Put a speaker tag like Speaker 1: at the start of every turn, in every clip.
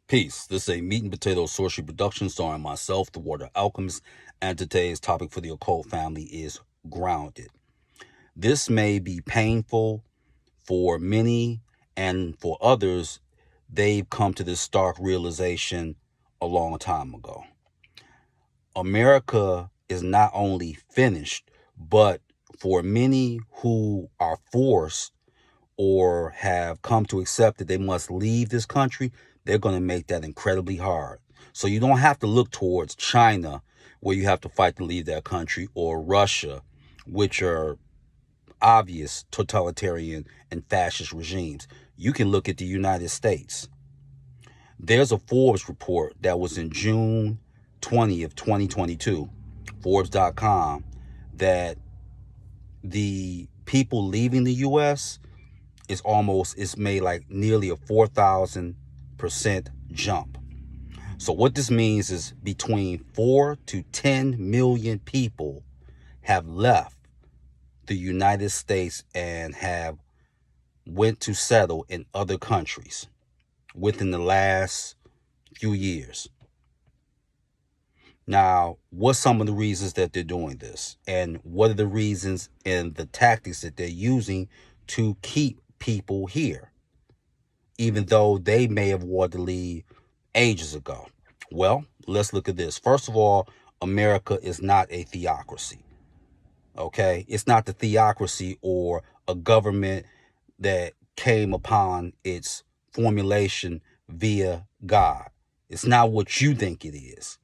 Speaker 1: Peace. This is a meat and potato sorcery production starring myself, the Water Alchemist, and today's topic for the occult family is grounded. This may be painful for many, and for others, they've come to this stark realization a long time ago. America is not only finished, but for many who are forced or have come to accept that they must leave this country, they're going to make that incredibly hard. So you don't have to look towards China, where you have to fight to leave that country, or Russia, which are obvious totalitarian and fascist regimes. You can look at the United States. There's a Forbes report that was in June 20th, 2022, Forbes.com, that the people leaving the U.S. it's made like nearly a 4,000% jump. So what this means is between 4 to 10 million people have left the United States and have went to settle in other countries within the last few years. Now, what's some of the reasons that they're doing this? And what are the reasons and the tactics that they're using to keep people here, even though they may have wanted to leave ages ago? Well, let's look at this. First of all, America is not a theocracy. Okay? It's not the theocracy or a government that came upon its formulation via God. It's not what you think it is.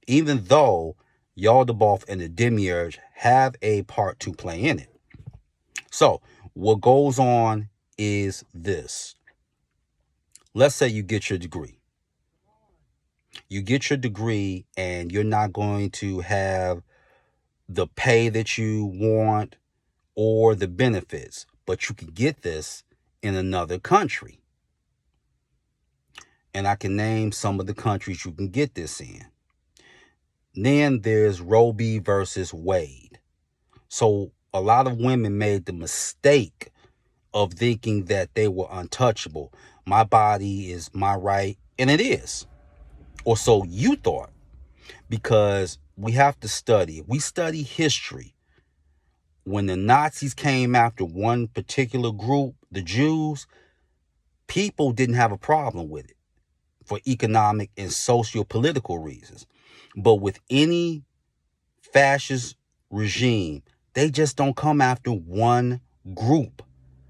Speaker 1: Even though Yaldabaoth and the Demiurge have a part to play in it. So, what goes on is this. Let's say you get your degree. You get your degree and you're not going to have the pay that you want or the benefits, but you can get this in another country. And I can name some of the countries you can get this in. Then there's Roe v. versus Wade. So a lot of women made the mistake of thinking that they were untouchable. My body is my right, and it is. Or so you thought. Because we have to study. We study history. When the Nazis came after one particular group, the Jews, people didn't have a problem with it for economic and socio-political reasons. But with any fascist regime, they just don't come after one group,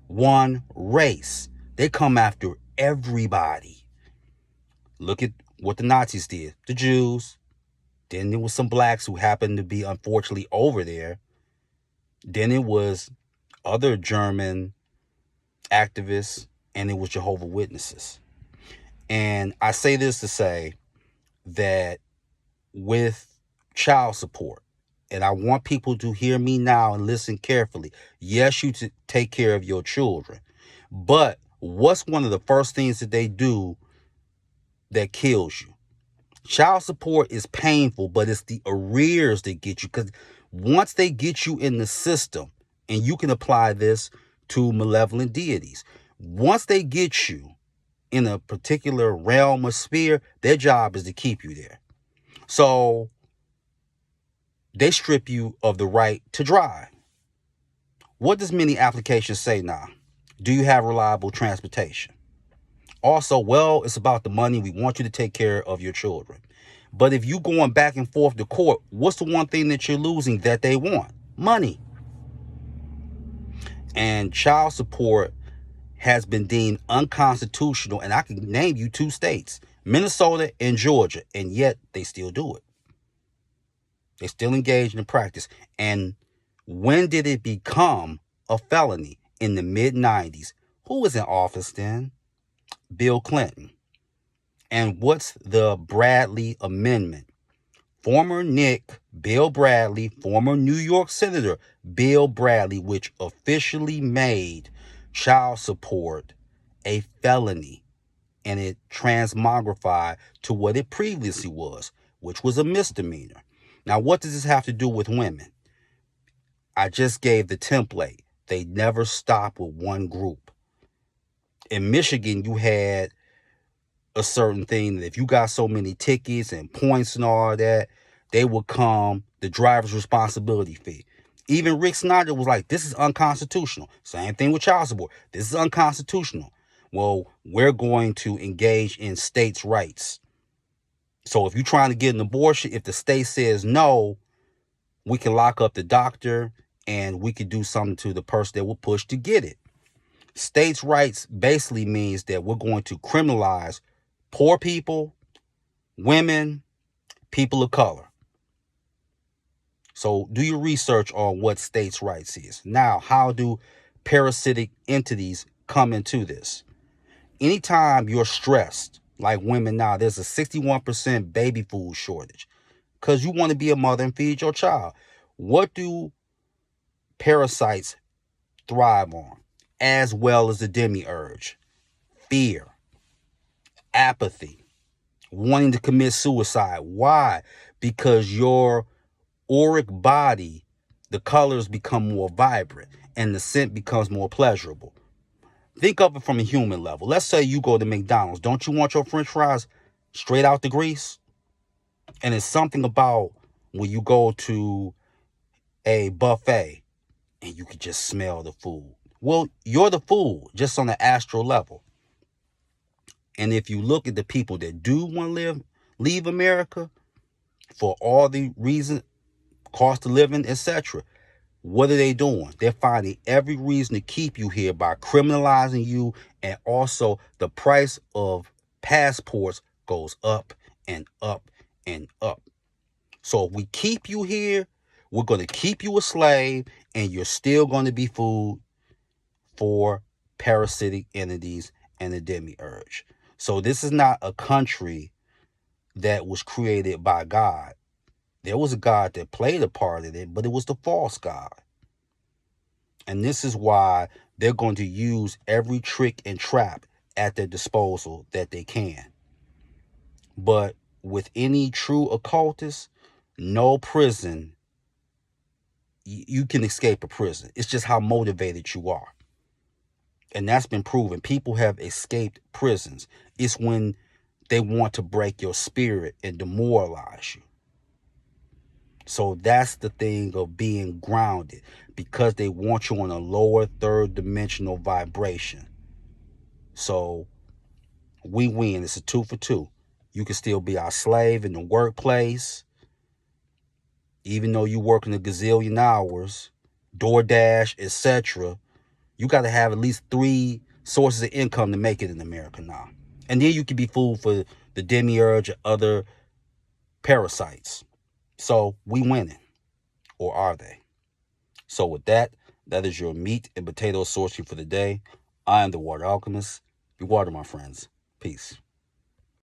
Speaker 1: one race. They come after everybody. Look at what the Nazis did. The Jews. Then there was some blacks who happened to be, unfortunately, over there. Then it was other German activists, and it was Jehovah's Witnesses. And I say this to say that with child support, and I want people to hear me now and listen carefully. Yes, you to take care of your children. But what's one of the first things that they do that kills you? Child support is painful, but it's the arrears that get you. Because once they get you in the system, and you can apply this to malevolent deities, once they get you in a particular realm or sphere, their job is to keep you there. So they strip you of the right to drive. What does many applications say now? Do you have reliable transportation? Also, well, it's about the money. We want you to take care of your children. But if you going back and forth to court, what's the one thing that you're losing that they want? Money. And child support has been deemed unconstitutional. And I can name you 2 states, Minnesota and Georgia. And yet they still do it. They still engage in the practice. And when did it become a felony? In the mid-90s. Who was in office then? Bill Clinton. And what's the Bradley Amendment? Former Nick Bill Bradley, former New York Senator Bill Bradley, which officially made child support a felony. And it transmogrified to what it previously was, which was a misdemeanor. Now, what does this have to do with women? I just gave the template. They never stop with one group. In Michigan, you had a certain thing that if you got so many tickets and points and all that, they would come the driver's responsibility fee. Even Rick Snyder was like, this is unconstitutional. Same thing with child support. This is unconstitutional. Well, we're going to engage in states' rights. So if you're trying to get an abortion, if the state says no, we can lock up the doctor and we could do something to the person that will push to get it. States' rights basically means that we're going to criminalize poor people, women, people of color. So do your research on what states' rights is. Now, how do parasitic entities come into this? Anytime you're stressed, like women now, there's a 61% baby food shortage because you want to be a mother and feed your child. What do parasites thrive on, as well as the demiurge? Fear, apathy, wanting to commit suicide. Why? Because your auric body, the colors become more vibrant and the scent becomes more pleasurable. Think of it from a human level. Let's say you go to McDonald's. Don't you want your french fries straight out the grease? And it's something about when you go to a buffet and you can just smell the food. Well, you're the food, just on the astral level. And if you look at the people that do want to leave America for all the reasons, cost of living, etc., what are they doing? They're finding every reason to keep you here by criminalizing you, and also the price of passports goes up and up and up. So if we keep you here, we're going to keep you a slave, and you're still going to be food for parasitic entities and the demiurge. So this is not a country that was created by God. There was a God that played a part in it, but it was the false God. And this is why they're going to use every trick and trap at their disposal that they can. But with any true occultist, no prison, you can escape a prison. It's just how motivated you are. And that's been proven. People have escaped prisons. It's when they want to break your spirit and demoralize you. So that's the thing of being grounded, because they want you on a lower third dimensional vibration. So we win. It's a 2 for 2. You can still be our slave in the workplace, even though you're working a gazillion hours, DoorDash, etc. You got to have at least 3 sources of income to make it in America now. And then you can be food for the demiurge or other parasites. So we winning. Or are they? So with that, that is your meat and potato sorcery for the day. I am the Water Alchemist. Be water, my friends. Peace.